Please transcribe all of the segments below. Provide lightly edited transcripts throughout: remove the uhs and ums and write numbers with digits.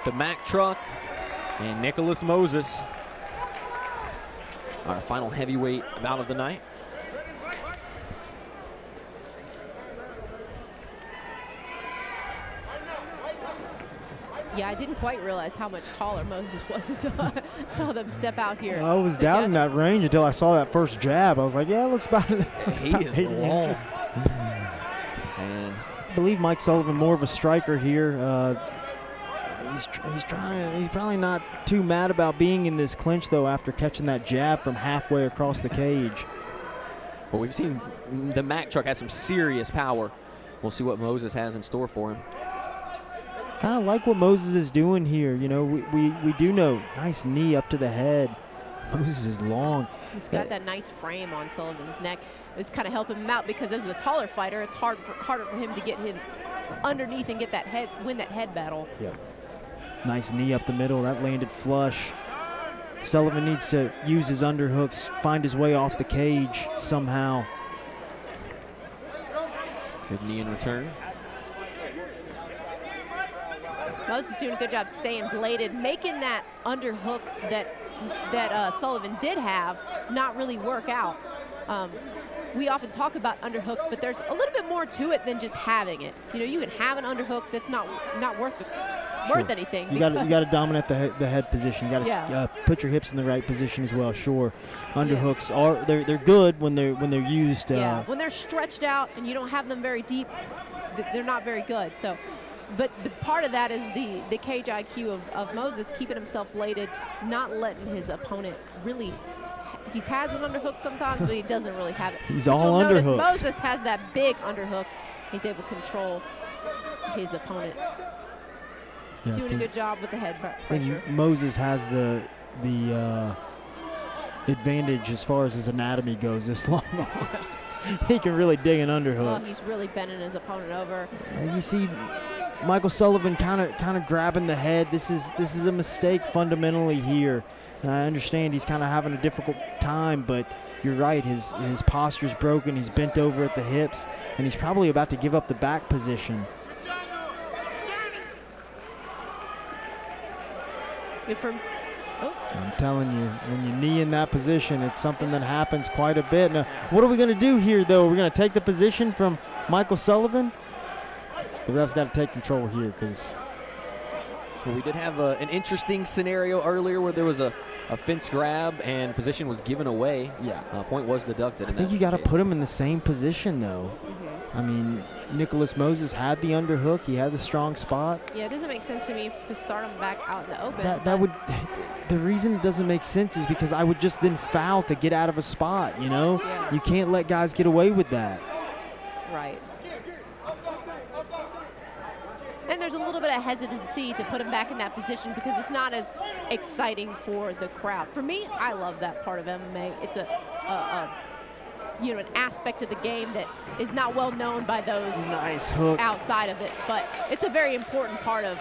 the Mack truck, and Nicholas Moses. Our final heavyweight bout of the night. Yeah, I didn't quite realize how much taller Moses was until I saw them step out here. I was doubting that range until I saw that first jab. I was like, yeah, it looks about, He is long. And I believe Mike Sullivan more of a striker here. He's trying. He's probably not too mad about being in this clinch though after catching that jab from halfway across the cage. well, we've seen the Mack truck has some serious power. We'll see what Moses has in store for him. Kind of like what Moses is doing here. You know, we do know nice knee up to the head. Moses is long. He's got that nice frame on Sullivan's neck. It's kind of helping him out because as the taller fighter, it's harder for him to get him underneath and get that win that head battle. Yep. Nice knee up the middle. That landed flush. Sullivan needs to use his underhooks, find his way off the cage somehow. Good knee in return. Moses doing a good job staying bladed, making that underhook that Sullivan did have not really work out. We often talk about underhooks, but there's a little bit more to it than just having it. You know, you can have an underhook that's not worth anything. You got to dominate the head position. You got to put your hips in the right position as well. Sure, underhooks are they're good when they're used. When they're stretched out and you don't have them very deep, they're not very good. So. But part of that is the cage IQ of Moses, keeping himself bladed, not letting his opponent really. He has an underhook sometimes, but he doesn't really have it. He's all underhooks. Moses has that big underhook. He's able to control his opponent. Yeah, Doing a good job with the head pressure. Moses has the advantage as far as his anatomy goes. This long arms, he can really dig an underhook. Oh, he's really bending his opponent over. You see Michael Sullivan kind of grabbing the head. This is a mistake fundamentally here. And I understand he's kind of having a difficult time, but you're right. His posture's broken. He's bent over at the hips, and he's probably about to give up the back position. I'm telling you, when you knee in that position, it's something that happens quite a bit. Now, what are we going to do here, though? We're going to take the position from Michael Sullivan. The ref's got to take control here because we did have an interesting scenario earlier where there was a fence grab and position was given away. Yeah. Point was deducted. I think you got to put him in the same position, though. I mean, Nicholas Moses had the underhook. He had the strong spot. Yeah, it doesn't make sense to me to start him back out in the open. That would. The reason it doesn't make sense is because I would just then foul to get out of a spot. You know, you can't let guys get away with that. Right. And there's a little bit of hesitancy to put him back in that position because it's not as exciting for the crowd. For me, I love that part of MMA. It's an aspect of the game that is not well known by those nice hook outside of it, but it's a very important part of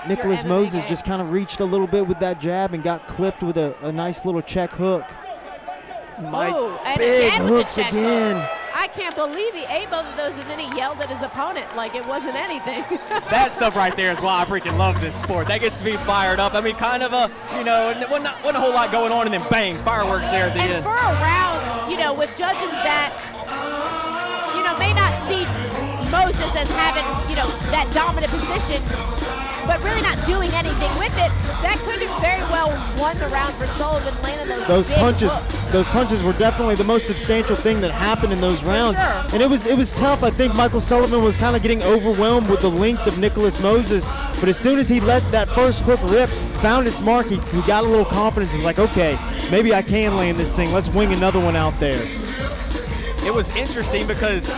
Nicholas Moses game. Just kind of reached a little bit with that jab and got clipped with a nice little check hook. Mike, big hooks again. I can't believe he ate both of those and then he yelled at his opponent like it wasn't anything. That stuff right there is why I freaking love this sport. That gets me fired up. I mean, kind of wasn't a whole lot going on, and then bang, fireworks there at the end. And for a round, with judges that, may not see Moses as having, that dominant position, but really not doing anything with it, that could have very well won the round for Sullivan, landing those big punches. hooks. Those punches were definitely the most substantial thing that happened in those rounds. Sure. And it was tough. I think Michael Sullivan was kind of getting overwhelmed with the length of Nicholas Moses. But as soon as he let that first hook rip, found its mark, he got a little confidence. He was like, okay, maybe I can land this thing. Let's wing another one out there. It was interesting because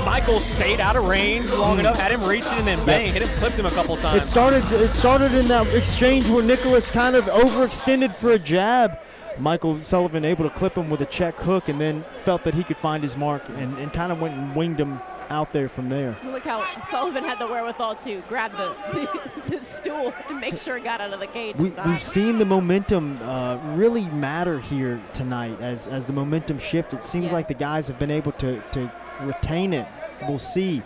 Michael stayed out of range long enough, had him reaching, and then bang, hit him, clipped him a couple times. It started in that exchange where Nicholas kind of overextended for a jab. Michael Sullivan able to clip him with a check hook and then felt that he could find his mark and kind of went and winged him out there from there. Look how Sullivan had the wherewithal to grab the stool to make sure it got out of the cage in time. We've seen the momentum really matter here tonight as the momentum shifted. It seems like the guys have been able to retain it. We'll see.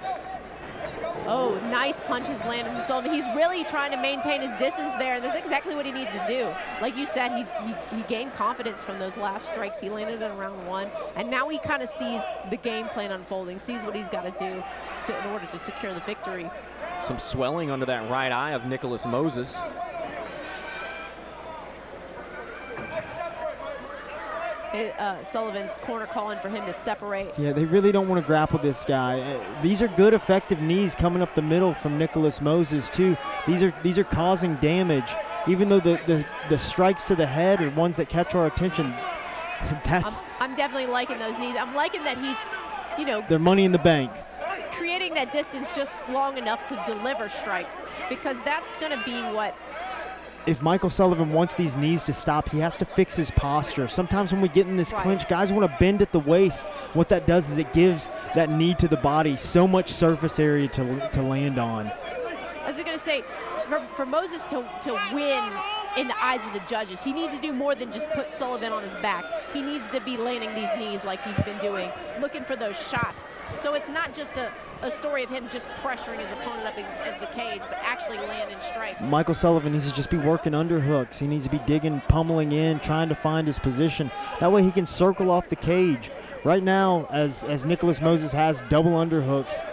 Oh, nice punches landed from Sullivan. He's really trying to maintain his distance there, and that's exactly what he needs to do. Like you said, he gained confidence from those last strikes. He landed in round 1, and now he kind of sees the game plan unfolding, sees what he's got to do in order to secure the victory. Some swelling under that right eye of Nicholas Moses. Sullivan's corner calling for him to separate. Yeah, they really don't want to grapple this guy. These are good, effective knees coming up the middle from Nicholas Moses too. These are causing damage. Even though the strikes to the head are ones that catch our attention, that's. I'm definitely liking those knees. I'm liking that he's, they're money in the bank. Creating that distance just long enough to deliver strikes, because that's going to be what. If Michael Sullivan wants these knees to stop, he has to fix his posture. Sometimes when we get in this clinch, guys want to bend at the waist. What that does is it gives that knee to the body so much surface area to land on. I was going to say, for Moses to win in the eyes of the judges, he needs to do more than just put Sullivan on his back. He needs to be landing these knees like he's been doing, looking for those shots. So it's not just a story of him just pressuring his opponent up as the cage, but actually landing strikes. Michael Sullivan needs to just be working underhooks. He needs to be digging, pummeling in, trying to find his position. That way he can circle off the cage. Right now, as Nicholas Moses has double underhooks,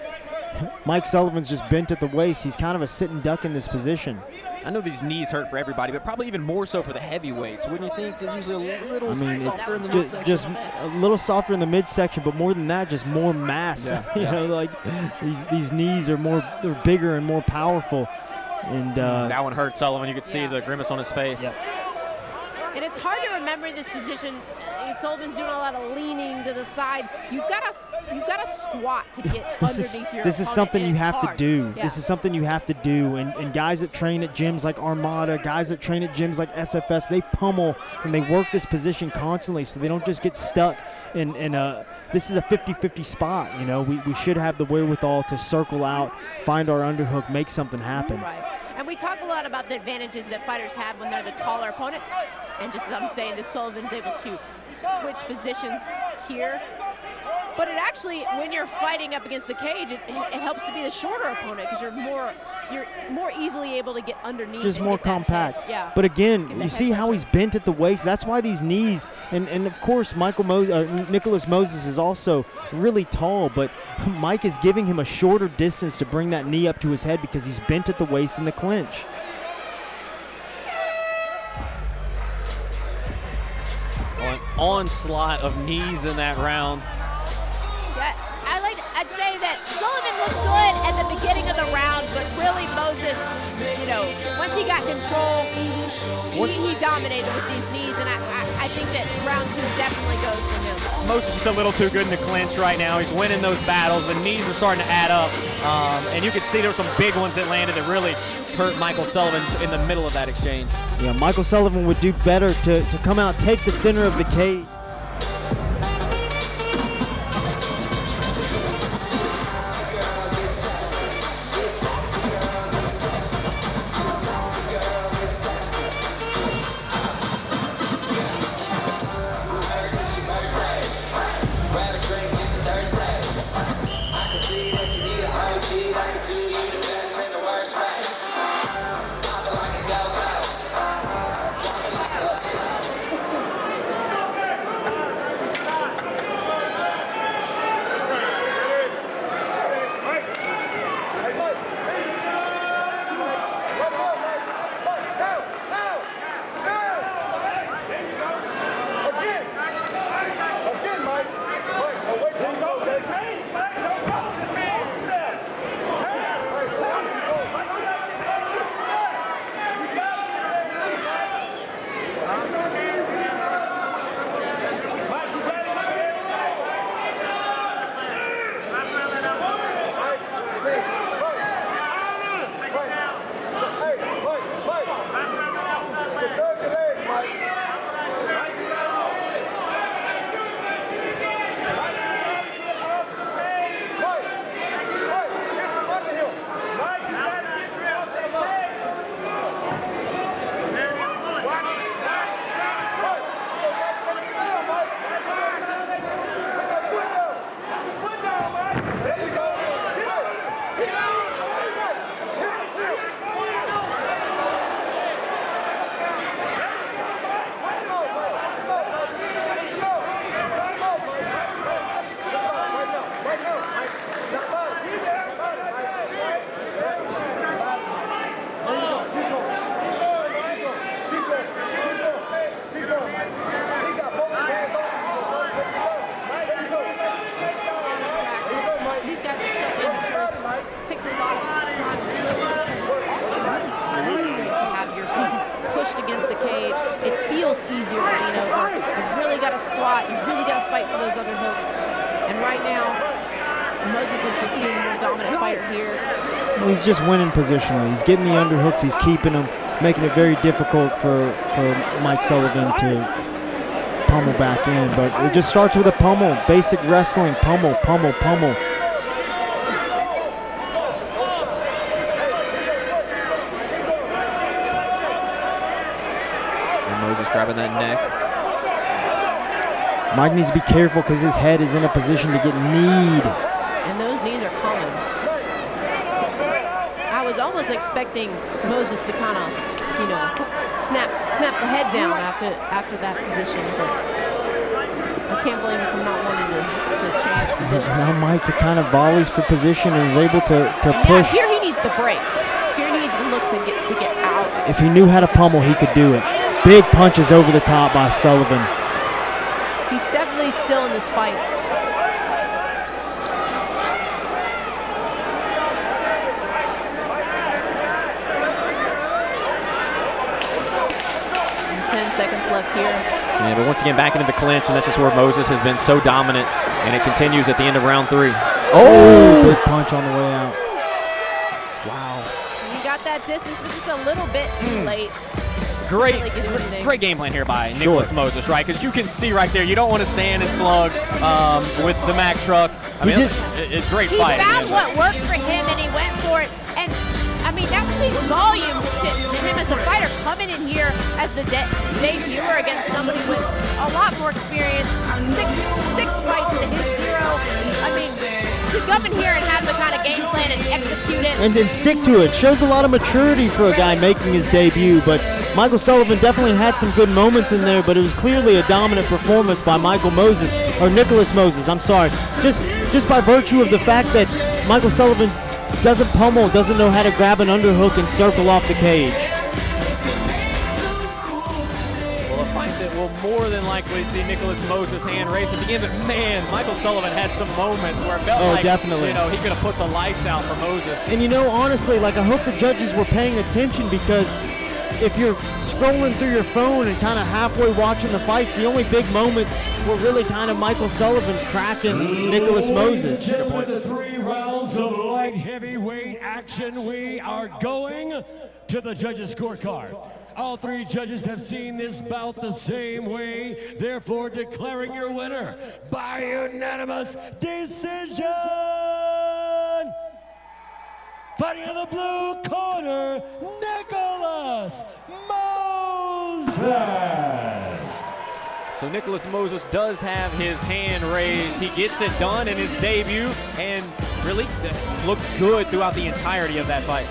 Mike Sullivan's just bent at the waist. He's kind of a sitting duck in this position. I know these knees hurt for everybody, but probably even more so for the heavyweights. Wouldn't you think they're usually a little softer in the midsection? Just a little softer in the midsection, but more than that, just more mass. Yeah, like these knees are they're bigger and more powerful. And that one hurt Sullivan. You could see the grimace on his face. Yep. And it's hard to remember in this position. Sullivan's doing a lot of leaning to the side. You've got to squat to get underneath your opponent. This is something you have to do. Yeah. This is something you have to do. And guys that train at gyms like Armada, guys that train at gyms like SFS, they pummel and they work this position constantly so they don't just get stuck in this is a 50-50 spot. We should have the wherewithal to circle out, find our underhook, make something happen. Right. And we talk a lot about the advantages that fighters have when they're the taller opponent. And just as I'm saying, this Sullivan's able to switch positions here. But it actually, when you're fighting up against the cage, it helps to be the shorter opponent because you're more easily able to get underneath. Just more compact. Yeah. But again, you see how he's bent at the waist. That's why these knees, and of course Nicholas Moses is also really tall, but Mike is giving him a shorter distance to bring that knee up to his head because he's bent at the waist in the clinch. An onslaught of knees in that round. Yeah, I'd say that Sullivan looked good at the beginning of the round, but really Moses, once he got control, he dominated with these knees, and I think that round 2 definitely goes for him. Moses is just a little too good in the clinch right now. He's winning those battles. The knees are starting to add up, and you could see there were some big ones that landed that really hurt Michael Sullivan in the middle of that exchange. Yeah, Michael Sullivan would do better to come out, take the center of the cage. spot. You really got to fight for those underhooks. And right now, Moses is just being the more dominant fighter here. Well, he's just winning positionally. He's getting the underhooks. He's keeping them, making it very difficult for Mike Sullivan to pummel back in. But it just starts with a pummel. Basic wrestling. Pummel, pummel, pummel. Moses grabbing that neck. Mike needs to be careful because his head is in a position to get kneed. And those knees are coming. I was almost expecting Moses to kind of, you know, snap the head down after that position, but I can't blame him for not wanting to change positions. Now Mike kind of volleys for position and is able to push. Here he needs to break. Here he needs to look to get out. If he knew how to pummel, he could do it. Big punches over the top by Sullivan. He's definitely still in this fight. And 10 seconds left here. Yeah, but once again, back into the clinch, and that's just where Moses has been so dominant, and it continues at the end of round 3. Oh! Big punch on the way out. Wow. He got that distance, but just a little bit too late. Great game plan here by Nicholas Moses, right? Because you can see right there, you don't want to stand and slug with the Mack truck. I mean, it's great fight. He found what worked for him, and he went for it. And, I mean, that speaks volumes to him as a fighter, coming in here as the debuter against somebody with a lot more experience. Six fights to his 0. I mean, to come in here and have the kind of game plan and execute it. And then stick to it. Shows a lot of maturity for a guy making his debut, but Michael Sullivan definitely had some good moments in there, but it was clearly a dominant performance by Nicholas Moses, I'm sorry. Just by virtue of the fact that Michael Sullivan doesn't pummel, doesn't know how to grab an underhook and circle off the cage. Well, a fight that will more than likely see Nicholas Moses' hand raised at the end, but man, Michael Sullivan had some moments where it felt like definitely. You know, he could have put the lights out for Moses. And you know, honestly, like I hope the judges were paying attention, because if you're scrolling through your phone and kind of halfway watching the fights, the only big moments were really kind of Michael Sullivan cracking Nicholas Moses. With the 3 rounds of light heavyweight action, we are going to the judges' scorecard. All 3 judges have seen this bout the same way, therefore declaring your winner by unanimous decision. Fighting in the blue corner, Nicholas Moses. So Nicholas Moses does have his hand raised. He gets it done in his debut and really looked good throughout the entirety of that fight.